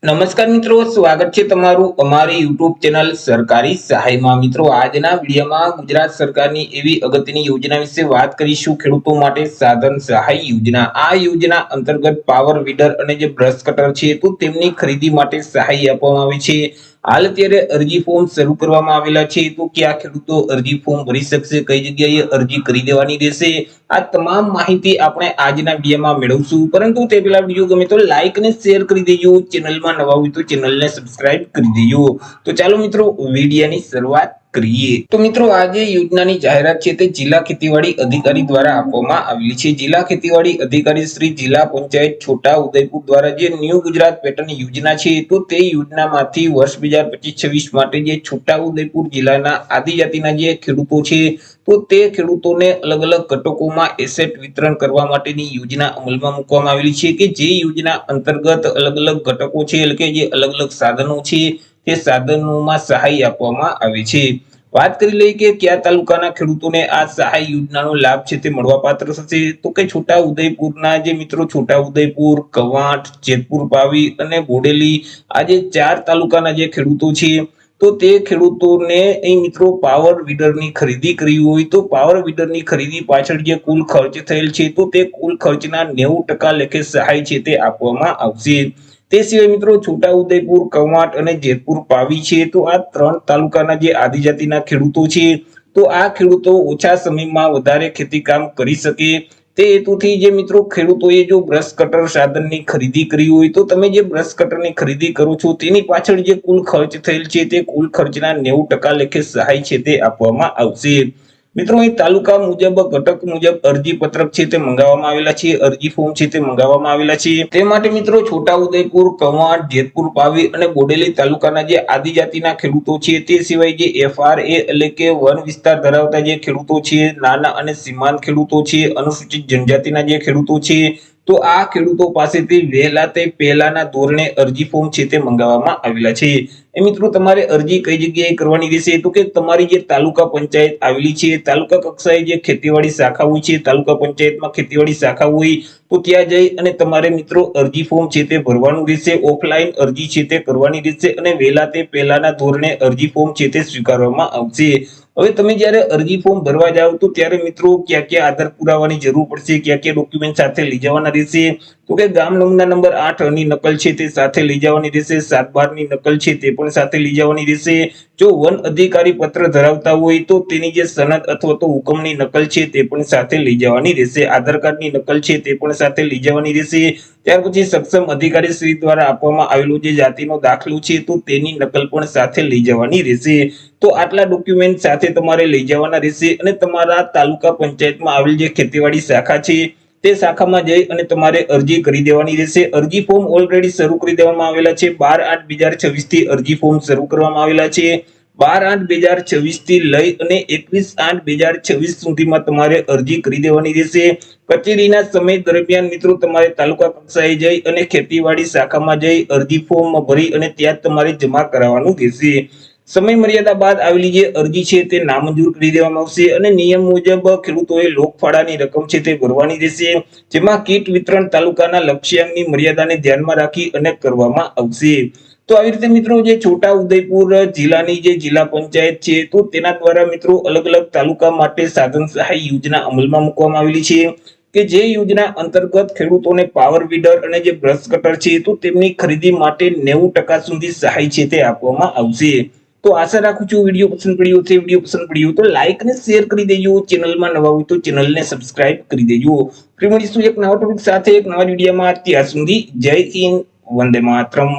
નમસ્કાર મિત્રો, સ્વાગત છે તમારું અમારી યુટ્યુબ ચેનલ સરકારી સહાયમાં। મિત્રો, આજના વિડીયોમાં ગુજરાત સરકારની એવી અગત્યની યોજના વિશે વાત કરીશું, ખેડૂતો માટે સાધન સહાય યોજના। આ યોજના અંતર્ગત પાવર વીડર અને જે બ્રશ કટર છે તો તેમની ખરીદી માટે સહાય આપવામાં આવે છે। હાલ અત્યારે અરજી ફોર્મ શરૂ કરવામાં આવેલા છે, તો ક્યાં ખેડૂતો અરજી ફોર્મ ભરી શકશે, કઈ જગ્યાએ અરજી કરી દેવાની રહેશે, આ તમામ માહિતી આપણે આજના વિડીયોમાં મેળવશું। પરંતુ તે પહેલા વિડીયો ગમે તો લાઈક અને શેર કરી દેજો, ચેનલમાં નવા હોય તો ચેનલને સબસ્ક્રાઇબ કરી દેજો। તો ચાલો મિત્રો, વિડીયોની શરૂઆત કરીએ। તો મિત્રો, આ જે યોજનાની જાહેરાત છે તે જિલ્લા ખેતીવાડી અધિકારી દ્વારા આપવામાં આવેલી છે। જિલ્લા ખેતીવાડી અધિકારી શ્રી જિલ્લા પંચાયત છોટા ઉદેપુર દ્વારા જે ન્યૂ ગુજરાત પેટર્ન યોજના છે તો તે યોજનામાંથી વર્ષ 2025-26 માટે જે છોટા ઉદેપુર જિલ્લાના આદિજાતિના જે ખેડૂતો છે તો તે ખેડૂતોને અલગ અલગ ઘટકોમાં એસેટ વિતરણ કરવા માટેની યોજના અમલમાં મૂકવામાં આવેલી છે, કે જે યોજના અંતર્ગત અલગ અલગ ઘટકો છે એટલે કે જે અલગ અલગ સાધનો છે તે સાધનોમાં સહાય આપવામાં આવે છે। વાત કરી લઈએ કે કયા તાલુકાના ખેડૂતોને આ સહાય યોજનાનો લાભ છે તે મળવાપાત્ર થશે, તો કે છોટા ઉદેપુરના જે મિત્રો છોટા ઉદેપુર, કવાંટ, જેતપુર પાવી અને બોડેલી આ જે 4 તાલુકાના જે ખેડૂતો છે તો તે ખેડૂતોને અહીં મિત્રો પાવર વીડરની ખરીદી કરવી હોય તો પાવર વીડરની ખરીદી પાછળ જે કુલ ખર્ચ થયેલ છે તો તે કુલ ખર્ચના 90% લેખે સહાય છે તે આપવામાં આવશે। તે સિવાય મિત્રો છોટા ઉદેપુર, કવાંટ અને જેતપુર પાવી છે તો આ 3 તાલુકાના જે આદિજાતિના ખેડૂતો છે તો આ ખેડૂતો ઓછા સમયમાં વધારે ખેતી કામ કરી શકે તે હેતુથી જે મિત્રો ખેડૂતોએ જો બ્રશ કટર સાધનની ખરીદી કરી હોય તો તમે જે બ્રશ કટરની ખરીદી કરો છો તેની પાછળ જે કુલ ખર્ચ થયેલ છે તે કુલ ખર્ચના 90% લેખે સહાય છે તે આપવામાં આવશે। મિત્રો, અહીં તાલુકા મુજબ ઘટક મુજબ અરજી પત્રક છે તે મંગાવવામાં આવેલા છે, અરજી ફોર્મ છે તે મંગાવવામાં આવેલા છે। તે માટે મિત્રો છોટા ઉદેપુર, કવાંટ, જેતપુર પાવી અને બોડેલી તાલુકાના જે આદિજાતિના ખેડૂતો છે તે સિવાય જે એફઆરએ એટલે કે વન વિસ્તાર ધરાવતા જે ખેડૂતો છે, નાના અને સીમાંત ખેડૂતો છે, અનુસૂચિત જનજાતિના જે ખેડૂતો છે તો આ ખેડૂતો પાસેથી વહેલા તે પહેલાના ધોરણે અરજી ફોર્મ છે તે મંગાવવામાં આવેલા છે। એ મિત્રો, તમારે અરજી કઈ જગ્યાએ કરવાની રહેશે, તો કે તમારી જે તાલુકા પંચાયત આવેલી છે, તાલુકા કક્ષાએ જે ખેતીવાડી શાખા હોય છે, તાલુકા પંચાયતમાં ખેતીવાડી શાખા હોય તો ત્યાં જઈ અને તમારે મિત્રો અરજી ફોર્મ છે તે ભરવાનું રહેશે। ઓફલાઈન અરજી છે તે કરવાની રહેશે અને વહેલા તે પહેલાના ધોરણે અરજી ફોર્મ છે તે સ્વીકારવામાં આવશે। હવે તમે જ્યારે અરજી ફોર્મ ભરવા જાવ તો ત્યારે મિત્રો ક્યાં ક્યાં આધાર પુરાવાની જરૂર પડશે, ક્યાં ક્યાં ડોક્યુમેન્ટ સાથે લઈ જવાના રહેશે, તો કે ગામ નમૂના નંબર 8 ની નકલ છે તે સાથે લઈ જવાની રહેશે, 7/12 ની નકલ છે તે પણ સાથે લઈ જવાની રહેશે। જો વન અધિકારી પત્ર ધરાવતા હોય તો તેની જે સનદ અથવા તો હુકમની નકલ છે તે પણ સાથે લઈ જવાની રહેશે, આધાર કાર્ડની નકલ છે તે પણ સાથે લઈ જવાની રહેશે। ત્યાર પછી સક્ષમ અધિકારી શ્રી દ્વારા આપવામાં આવેલું જે જાતિનો દાખલો છે તો તેની નકલ પણ સાથે લઈ જવાની રહેશે। તો આટલા ડોક્યુમેન્ટ સાથે તમારે લઈ જવાના રહેશે અને તમારા તાલુકા પંચાયતમાં આવેલ જે ખેતીવાડી શાખા છે તે શાખામાં જઈ અને તમારે અરજી કરી દેવાની રહેશે। અરજી ફોર્મ ઓલરેડી શરૂ કરી દેવામાં આવેલા છે, 12/8/2026 થી અરજી ફોર્મ શરૂ કરવામાં આવેલા છે। 12/8/2026 થી લઈ અને 21/8/2026 સુધીમાં તમારે અરજી કરી દેવાની રહેશે। કચેરીના સમય દરમિયાન મિત્રો તમારે તાલુકા કક્ષાએ જઈ અને ખેતીવાડી શાખામાં જઈ અરજી ફોર્મ ભરી અને ત્યાં તમારે જમા કરાવવાનું રહેશે। સમય મર્યાદા બાદ આવેલી જે અરજી છે તે નામંજૂર કરી દેવામાં આવશે અને નિયમ મુજબ ખેડૂતોએ લોકફાળાની રકમ છે તે ભરવાની રહેશે, જેમાં કીટ વિતરણ તાલુકાના લક્ષ્યાંકની મર્યાદાને ધ્યાનમાં રાખી અને કરવામાં આવશે। તો આવી રીતે મિત્રો જે છોટા ઉદેપુર જિલ્લાની જે જિલ્લા પંચાયત છે તો તેના દ્વારા મિત્રો અલગ અલગ તાલુકા માટે સાધન સહાય યોજના અમલમાં મૂકવામાં આવેલી છે, કે જે યોજના અંતર્ગત ખેડૂતોને પાવર વીડર અને જે બ્રશ કટર છે તો તેમની ખરીદી માટે 90% સુધી સહાય છે તે આપવામાં આવશે। તો આશા રાખું છું વિડીયો પસંદ પડ્યો છે। વિડીયો પસંદ પડ્યો તો લાઈક અને શેર કરી દેજો, ચેનલમાં નવા હોય તો ચેનલને સબસ્ક્રાઇબ કરી દેજો। ફરી મળીશું એક નવા ટોપિક સાથે એક નવા વિડીયોમાં। ત્યાં સુધી જય હિન્દ, વંદે માતરમ।